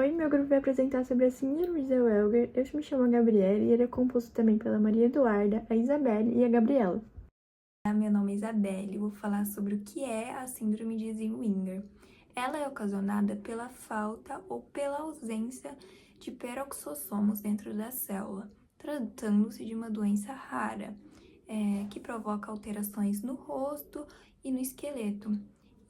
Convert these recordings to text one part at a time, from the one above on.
Oi, meu grupo vai apresentar sobre a síndrome de Zellweger. Eu me chamo Gabriela e ele é composto também pela Maria Eduarda, a Isabelle e a Gabriela. Meu nome é Isabelle e vou falar sobre o que é a síndrome de Zellweger. Ela é ocasionada pela falta ou pela ausência de peroxossomos dentro da célula, tratando-se de uma doença rara, que provoca alterações no rosto e no esqueleto,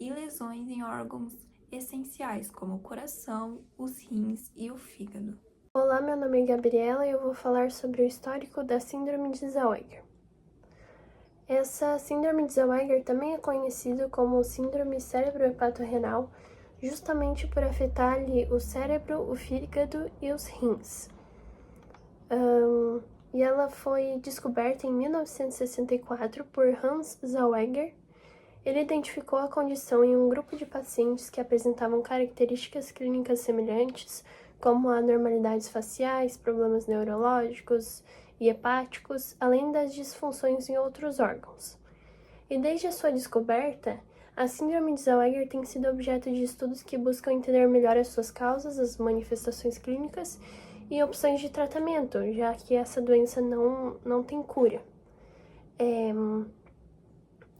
e lesões em órgãos essenciais, como o coração, os rins e o fígado. Olá, meu nome é Gabriela e eu vou falar sobre o histórico da síndrome de Zellweger. Essa síndrome de Zellweger também é conhecida como síndrome cérebro-hepato-renal, justamente por afetar ali o cérebro, o fígado e os rins. E ela foi descoberta em 1964 por Hans Zellweger. Ele identificou a condição em um grupo de pacientes que apresentavam características clínicas semelhantes, como anormalidades faciais, problemas neurológicos e hepáticos, além das disfunções em outros órgãos. E desde a sua descoberta, a síndrome de Zellweger tem sido objeto de estudos que buscam entender melhor as suas causas, as manifestações clínicas e opções de tratamento, já que essa doença não tem cura.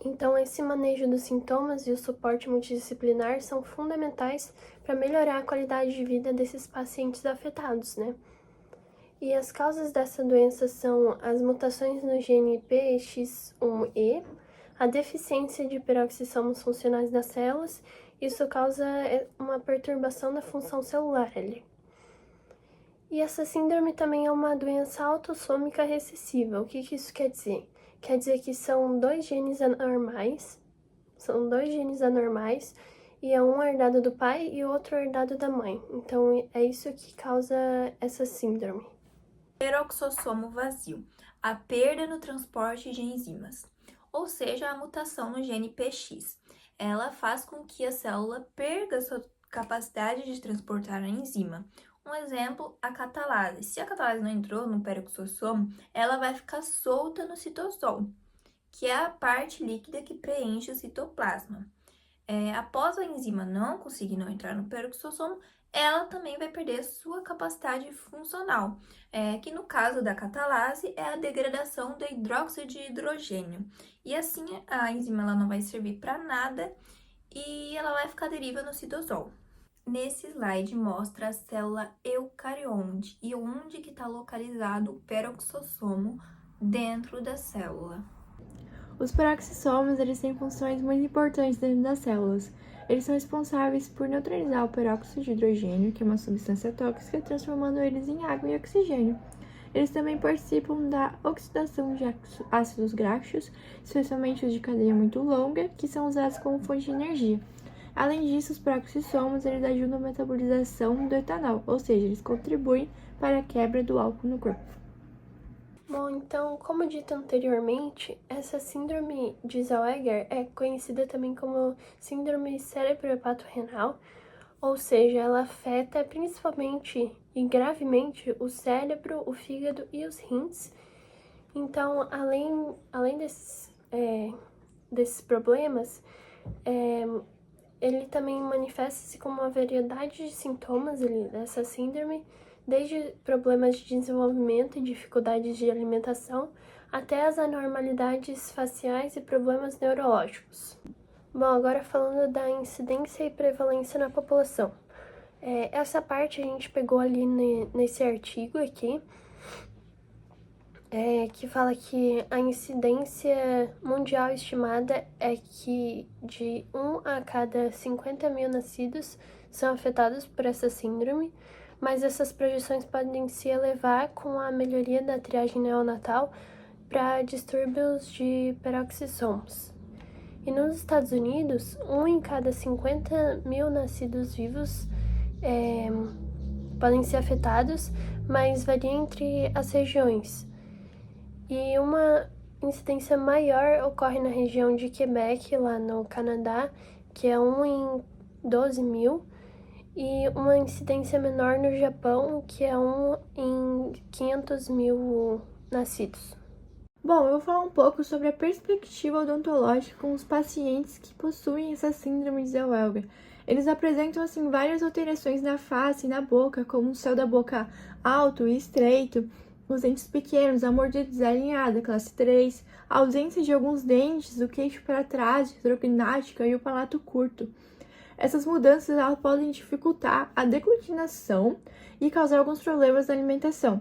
Então, esse manejo dos sintomas e o suporte multidisciplinar são fundamentais para melhorar a qualidade de vida desses pacientes afetados, né? E as causas dessa doença são as mutações no gene PX1E, a deficiência de peroxissomos funcionais das células, isso causa uma perturbação da função celular ali. E essa síndrome também é uma doença autossômica recessiva. O que isso quer dizer? Quer dizer que são dois genes anormais e é um herdado do pai e o outro herdado da mãe. Então é isso que causa essa síndrome. Peroxossomo vazio, a perda no transporte de enzimas, ou seja, a mutação no gene PX. Ela faz com que a célula perca sua capacidade de transportar a enzima. Um exemplo, a catalase. Se a catalase não entrou no peroxossomo, ela vai ficar solta no citosol, que é a parte líquida que preenche o citoplasma. Após a enzima não conseguir não entrar no peroxissomo, ela também vai perder sua capacidade funcional, que no caso da catalase é a degradação do hidróxido de hidrogênio. E assim a enzima ela não vai servir para nada e ela vai ficar à deriva no citosol. Nesse slide mostra a célula eucarionte e onde que está localizado o peroxissomo dentro da célula. Os peroxissomos, eles têm funções muito importantes dentro das células. Eles são responsáveis por neutralizar o peróxido de hidrogênio, que é uma substância tóxica, transformando eles em água e oxigênio. Eles também participam da oxidação de ácidos graxos, especialmente os de cadeia muito longa, que são usados como fonte de energia. Além disso, os peroxissomos, eles ajudam na metabolização do etanol, ou seja, eles contribuem para a quebra do álcool no corpo. Bom, então, como dito anteriormente, essa síndrome de Zellweger é conhecida também como síndrome cérebro-hepato-renal, ou seja, ela afeta principalmente e gravemente o cérebro, o fígado e os rins. Então, além desses problemas, ele também manifesta-se como uma variedade de sintomas dessa síndrome, desde problemas de desenvolvimento e dificuldades de alimentação, até as anormalidades faciais e problemas neurológicos. Bom, agora falando da incidência e prevalência na população. Essa parte a gente pegou ali nesse artigo aqui, que fala que a incidência mundial estimada é que de 1 a cada 50 mil nascidos são afetados por essa síndrome, mas essas projeções podem se elevar com a melhoria da triagem neonatal para distúrbios de peroxissomos. E nos Estados Unidos, 1 em cada 50 mil nascidos vivos podem ser afetados, mas varia entre as regiões. E uma incidência maior ocorre na região de Quebec, lá no Canadá, que é 1 em 12 mil, e uma incidência menor no Japão, que é 1 em 500 mil nascidos. Bom, eu vou falar um pouco sobre a perspectiva odontológica com os pacientes que possuem essa síndrome de Zellweger. Eles apresentam, assim, várias alterações na face e na boca, como o céu da boca alto e estreito, os dentes pequenos, a mordida desalinhada, classe 3, a ausência de alguns dentes, o queixo para trás, retrognática e o palato curto. Essas mudanças elas podem dificultar a deglutinação e causar alguns problemas na alimentação.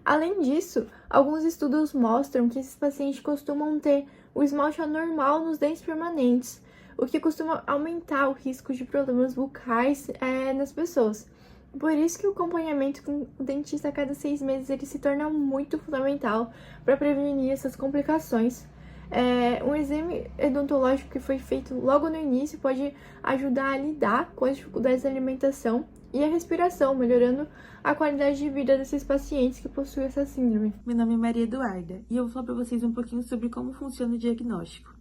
Além disso, alguns estudos mostram que esses pacientes costumam ter o esmalte anormal nos dentes permanentes, o que costuma aumentar o risco de problemas bucais nas pessoas. Por isso que o acompanhamento com o dentista a cada 6 meses ele se torna muito fundamental para prevenir essas complicações. Um exame odontológico que foi feito logo no início pode ajudar a lidar com as dificuldades da alimentação e a respiração, melhorando a qualidade de vida desses pacientes que possuem essa síndrome. Meu nome é Maria Eduarda e eu vou falar para vocês um pouquinho sobre como funciona o diagnóstico.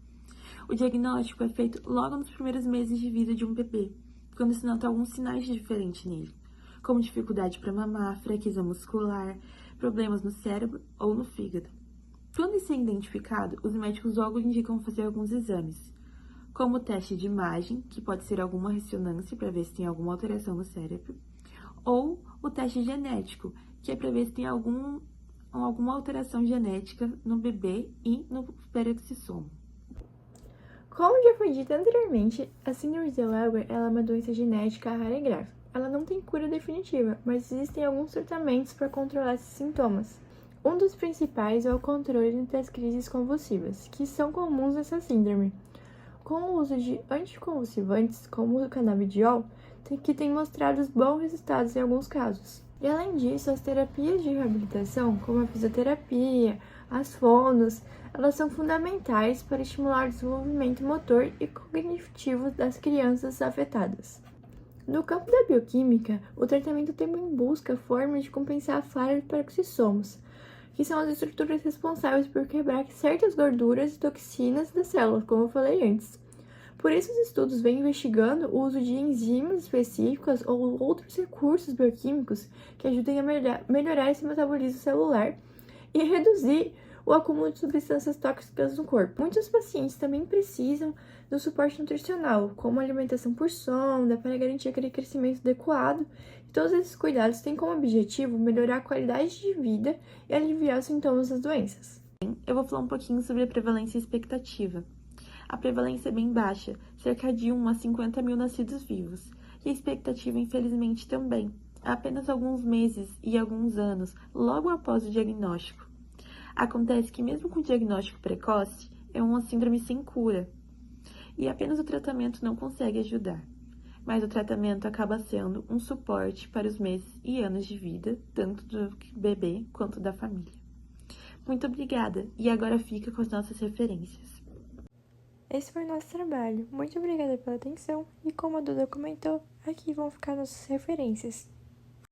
O diagnóstico é feito logo nos primeiros meses de vida de um bebê, quando se nota alguns sinais diferentes nele, como dificuldade para mamar, fraqueza muscular, problemas no cérebro ou no fígado. Quando isso é identificado, os médicos logo indicam fazer alguns exames, como o teste de imagem, que pode ser alguma ressonância para ver se tem alguma alteração no cérebro, ou o teste genético, que é para ver se tem alguma alteração genética no bebê e no peroxissomo. Como já foi dito anteriormente, a síndrome de Zellweger é uma doença genética rara e grave. Ela não tem cura definitiva, mas existem alguns tratamentos para controlar esses sintomas. Um dos principais é o controle das crises convulsivas, que são comuns nessa síndrome, com o uso de anticonvulsivantes, como o canabidiol, que tem mostrado bons resultados em alguns casos. E além disso, as terapias de reabilitação, como a fisioterapia, as fonos, elas são fundamentais para estimular o desenvolvimento motor e cognitivo das crianças afetadas. No campo da bioquímica, o tratamento também busca formas de compensar a falha de peroxissomos, que são as estruturas responsáveis por quebrar certas gorduras e toxinas das células, como eu falei antes. Por isso, os estudos vêm investigando o uso de enzimas específicas ou outros recursos bioquímicos que ajudem a melhorar esse metabolismo celular e reduzir o acúmulo de substâncias tóxicas no corpo. Muitos pacientes também precisam do suporte nutricional, como alimentação por sonda, para garantir aquele crescimento adequado. E todos esses cuidados têm como objetivo melhorar a qualidade de vida e aliviar os sintomas das doenças. Eu vou falar um pouquinho sobre a prevalência expectativa. A prevalência é bem baixa, cerca de 1 a 50 mil nascidos vivos, e a expectativa, infelizmente, também, há apenas alguns meses e alguns anos, logo após o diagnóstico. Acontece que mesmo com o diagnóstico precoce, é uma síndrome sem cura, e apenas o tratamento não consegue ajudar. Mas o tratamento acaba sendo um suporte para os meses e anos de vida, tanto do bebê quanto da família. Muito obrigada, e agora fica com as nossas referências. Esse foi o nosso trabalho. Muito obrigada pela atenção e como a Duda comentou, aqui vão ficar nossas referências.